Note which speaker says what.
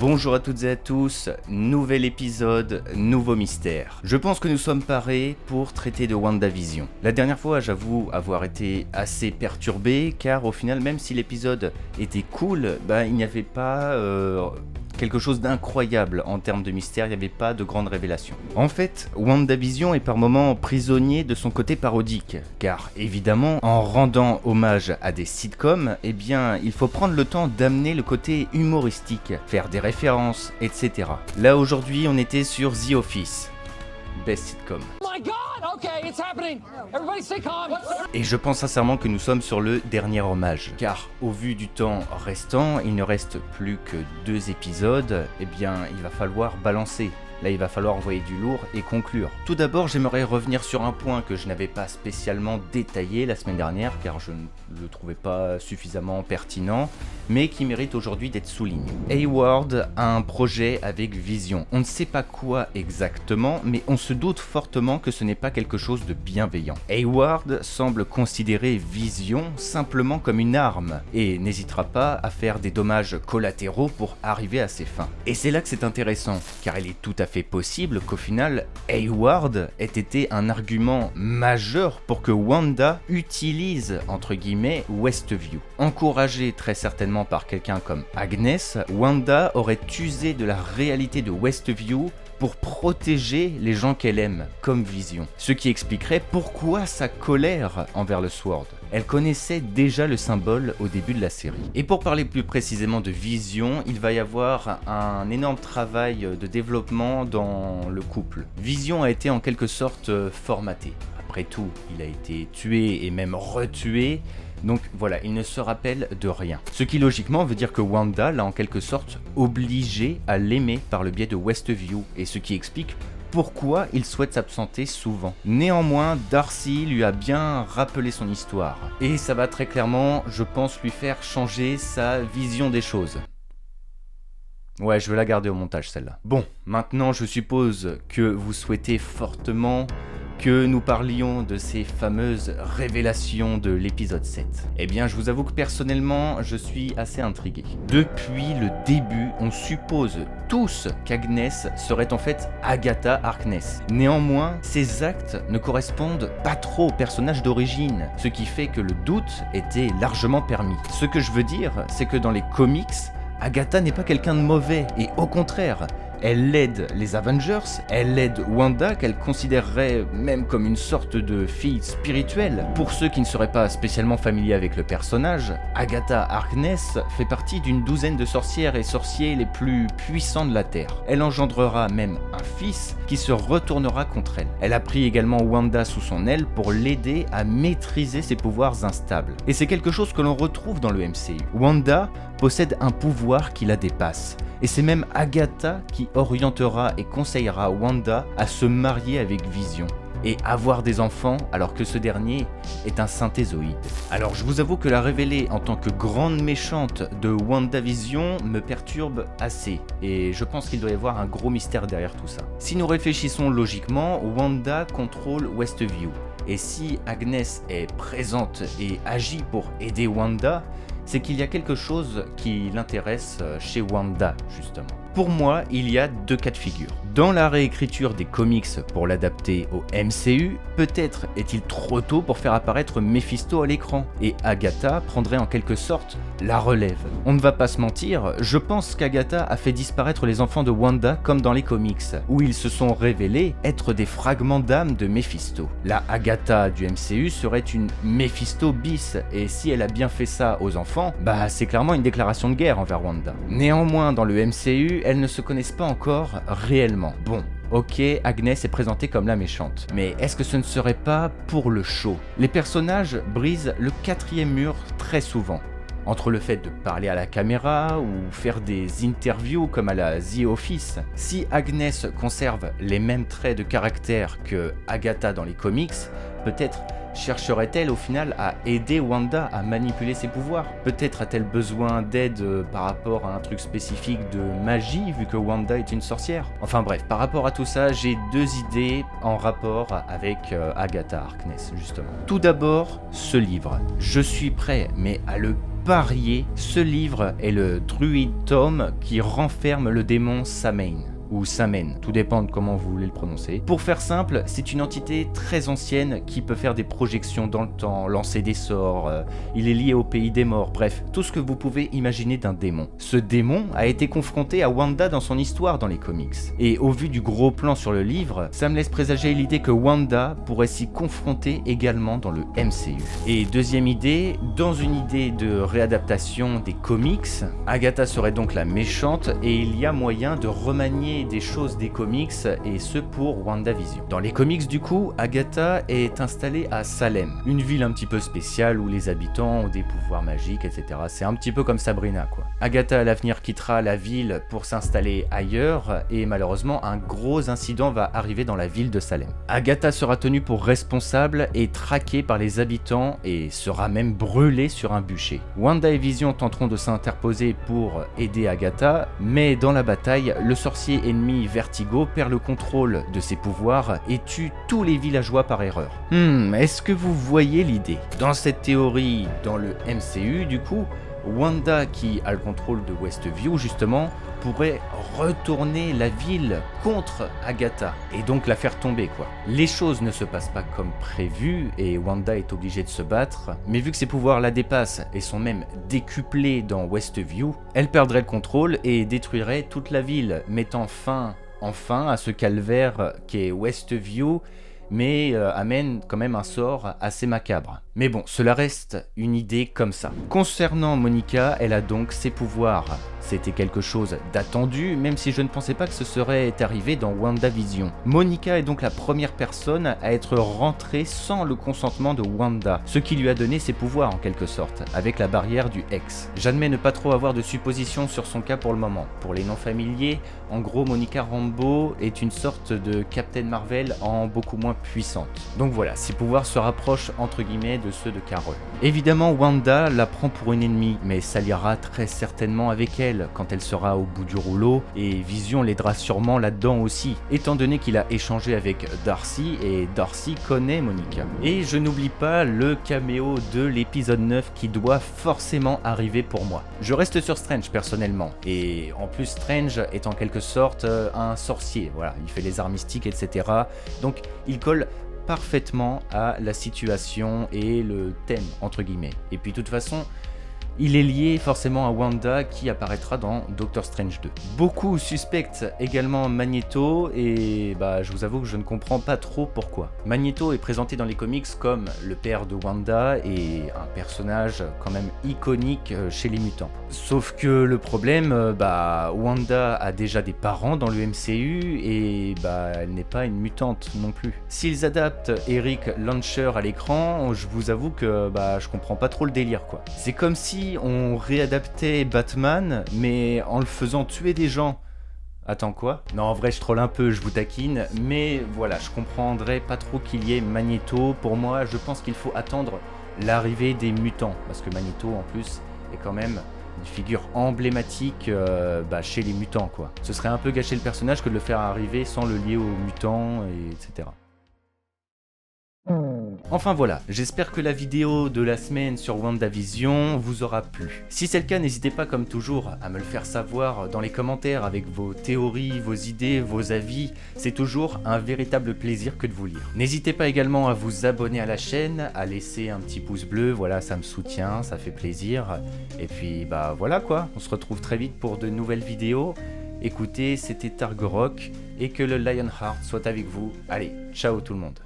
Speaker 1: Bonjour à toutes et à tous, nouvel épisode, nouveau mystère. Je pense que nous sommes parés pour traiter de WandaVision. La dernière fois, j'avoue avoir été assez perturbé, car au final, même si l'épisode était cool, il n'y avait pas quelque chose d'incroyable en termes de mystère, il n'y avait pas de grandes révélations. En fait, WandaVision est par moments prisonnier de son côté parodique, car évidemment, en rendant hommage à des sitcoms, il faut prendre le temps d'amener le côté humoristique, faire des références, etc. Là aujourd'hui, on était sur The Office, best sitcom. Et je pense sincèrement que nous sommes sur le dernier hommage, car au vu du temps restant, il ne reste plus que 2 épisodes, il va falloir balancer. Là, il va falloir envoyer du lourd et conclure. Tout d'abord, j'aimerais revenir sur un point que je n'avais pas spécialement détaillé la semaine dernière, car je ne le trouvais pas suffisamment pertinent, mais qui mérite aujourd'hui d'être souligné. Hayward a un projet avec Vision. On ne sait pas quoi exactement, mais on se doute fortement que ce n'est pas quelque chose de bienveillant. Hayward semble considérer Vision simplement comme une arme, et n'hésitera pas à faire des dommages collatéraux pour arriver à ses fins. Et c'est là que c'est intéressant, car il est tout à fait possible qu'au final, Hayward ait été un argument majeur pour que Wanda utilise, entre guillemets, Westview. Encouragée très certainement par quelqu'un comme Agnes, Wanda aurait usé de la réalité de Westview pour protéger les gens qu'elle aime, comme Vision. Ce qui expliquerait pourquoi sa colère envers le Sword. Elle connaissait déjà le symbole au début de la série. Et pour parler plus précisément de Vision, il va y avoir un énorme travail de développement dans le couple. Vision a été en quelque sorte formaté. Après tout, il a été tué et même retué. Donc voilà, il ne se rappelle de rien. Ce qui logiquement veut dire que Wanda l'a en quelque sorte obligé à l'aimer par le biais de Westview, et ce qui explique pourquoi il souhaite s'absenter souvent. Néanmoins, Darcy lui a bien rappelé son histoire, et ça va très clairement, je pense, lui faire changer sa vision des choses. Ouais, je vais la garder au montage celle-là. Bon, maintenant je suppose que vous souhaitez fortement que nous parlions de ces fameuses révélations de l'épisode 7. Je vous avoue que personnellement, je suis assez intrigué. Depuis le début, on suppose tous qu'Agnes serait en fait Agatha Harkness. Néanmoins, ses actes ne correspondent pas trop au personnage d'origine, ce qui fait que le doute était largement permis. Ce que je veux dire, c'est que dans les comics, Agatha n'est pas quelqu'un de mauvais, et au contraire, elle aide les Avengers, elle aide Wanda, qu'elle considérerait même comme une sorte de fille spirituelle. Pour ceux qui ne seraient pas spécialement familiers avec le personnage, Agatha Harkness fait partie d'une douzaine de sorcières et sorciers les plus puissants de la Terre. Elle engendrera même un fils qui se retournera contre elle. Elle a pris également Wanda sous son aile pour l'aider à maîtriser ses pouvoirs instables. Et c'est quelque chose que l'on retrouve dans le MCU. Wanda possède un pouvoir qui la dépasse. Et c'est même Agatha qui orientera et conseillera Wanda à se marier avec Vision et avoir des enfants alors que ce dernier est un synthézoïde. Alors je vous avoue que la révéler en tant que grande méchante de WandaVision me perturbe assez, et je pense qu'il doit y avoir un gros mystère derrière tout ça. Si nous réfléchissons logiquement, Wanda contrôle Westview, et si Agnes est présente et agit pour aider Wanda, c'est qu'il y a quelque chose qui l'intéresse chez Wanda, justement. Pour moi, il y a 2 cas de figure. Dans la réécriture des comics pour l'adapter au MCU, peut-être est-il trop tôt pour faire apparaître Mephisto à l'écran, et Agatha prendrait en quelque sorte la relève. On ne va pas se mentir, je pense qu'Agatha a fait disparaître les enfants de Wanda comme dans les comics, où ils se sont révélés être des fragments d'âme de Mephisto. La Agatha du MCU serait une Mephisto bis, et si elle a bien fait ça aux enfants, c'est clairement une déclaration de guerre envers Wanda. Néanmoins, dans le MCU, elles ne se connaissent pas encore réellement. Bon, ok, Agnes est présentée comme la méchante, mais est-ce que ce ne serait pas pour le show? Les personnages brisent le 4e mur très souvent. Entre le fait de parler à la caméra ou faire des interviews comme à la The Office. Si Agnes conserve les mêmes traits de caractère que Agatha dans les comics, peut-être chercherait-elle au final à aider Wanda à manipuler ses pouvoirs? Peut-être a-t-elle besoin d'aide par rapport à un truc spécifique de magie vu que Wanda est une sorcière? Enfin bref, par rapport à tout ça, j'ai deux idées en rapport avec Agatha Harkness justement. Tout d'abord, ce livre. Je suis prêt, mais à le parier, ce livre est le druide tome qui renferme le démon Samhain. Ou Samen, tout dépend de comment vous voulez le prononcer. Pour faire simple, c'est une entité très ancienne qui peut faire des projections dans le temps, lancer des sorts, il est lié au pays des morts, bref, tout ce que vous pouvez imaginer d'un démon. Ce démon a été confronté à Wanda dans son histoire dans les comics. Et au vu du gros plan sur le livre, ça me laisse présager l'idée que Wanda pourrait s'y confronter également dans le MCU. Et deuxième idée, dans une idée de réadaptation des comics, Agatha serait donc la méchante et il y a moyen de remanier des choses des comics et ce pour WandaVision. Dans les comics du coup, Agatha est installée à Salem, une ville un petit peu spéciale où les habitants ont des pouvoirs magiques, etc. C'est un petit peu comme Sabrina quoi. Agatha à l'avenir quittera la ville pour s'installer ailleurs et malheureusement un gros incident va arriver dans la ville de Salem. Agatha sera tenue pour responsable et traquée par les habitants et sera même brûlée sur un bûcher. Wanda et Vision tenteront de s'interposer pour aider Agatha, mais dans la bataille, le sorcier ennemi Vertigo perd le contrôle de ses pouvoirs et tue tous les villageois par erreur. Est-ce que vous voyez l'idée? Dans cette théorie, dans le MCU du coup, Wanda qui a le contrôle de Westview justement, pourrait retourner la ville contre Agatha et donc la faire tomber quoi. Les choses ne se passent pas comme prévu et Wanda est obligée de se battre, mais vu que ses pouvoirs la dépassent et sont même décuplés dans Westview, elle perdrait le contrôle et détruirait toute la ville, mettant fin enfin à ce calvaire qu'est Westview, mais amène quand même un sort assez macabre. Mais bon, cela reste une idée comme ça. Concernant Monica, elle a donc ses pouvoirs. C'était quelque chose d'attendu, même si je ne pensais pas que ce serait arrivé dans WandaVision. Monica est donc la première personne à être rentrée sans le consentement de Wanda, ce qui lui a donné ses pouvoirs en quelque sorte, avec la barrière du X. J'admets ne pas trop avoir de suppositions sur son cas pour le moment. Pour les non-familiers, en gros Monica Rambeau est une sorte de Captain Marvel en beaucoup moins puissante. Donc voilà, ses pouvoirs se rapprochent entre guillemets de ceux de Carol. Évidemment, Wanda la prend pour une ennemie, mais s'alliera très certainement avec elle quand elle sera au bout du rouleau, et Vision l'aidera sûrement là-dedans aussi, étant donné qu'il a échangé avec Darcy, et Darcy connaît Monica. Et je n'oublie pas le caméo de l'épisode 9 qui doit forcément arriver pour moi. Je reste sur Strange personnellement, et en plus Strange est en quelque sorte un sorcier, voilà, il fait les arts mystiques, etc. Donc il colle parfaitement à la situation et le thème entre guillemets. Et puis de toute façon, il est lié forcément à Wanda qui apparaîtra dans Doctor Strange 2. Beaucoup suspectent également Magneto et je vous avoue que je ne comprends pas trop pourquoi. Magneto est présenté dans les comics comme le père de Wanda et un personnage quand même iconique chez les mutants. Sauf que le problème, Wanda a déjà des parents dans le MCU et elle n'est pas une mutante non plus. S'ils adaptent Eric Launcher à l'écran, je vous avoue que je comprends pas trop le délire quoi. C'est comme si on réadaptait Batman mais en le faisant tuer des gens. Attends quoi? Non en vrai je troll un peu, je vous taquine, mais voilà, je comprendrais pas trop qu'il y ait Magneto. Pour moi je pense qu'il faut attendre l'arrivée des mutants, parce que Magneto en plus est quand même une figure emblématique chez les mutants quoi. Ce serait un peu gâcher le personnage que de le faire arriver sans le lier aux mutants, etc. Enfin voilà, j'espère que la vidéo de la semaine sur WandaVision vous aura plu. Si c'est le cas, n'hésitez pas comme toujours à me le faire savoir dans les commentaires avec vos théories, vos idées, vos avis. C'est toujours un véritable plaisir que de vous lire. N'hésitez pas également à vous abonner à la chaîne, à laisser un petit pouce bleu, voilà, ça me soutient, ça fait plaisir. Et puis voilà quoi, on se retrouve très vite pour de nouvelles vidéos. Écoutez, c'était Targorock et que le Lionheart soit avec vous. Allez, ciao tout le monde.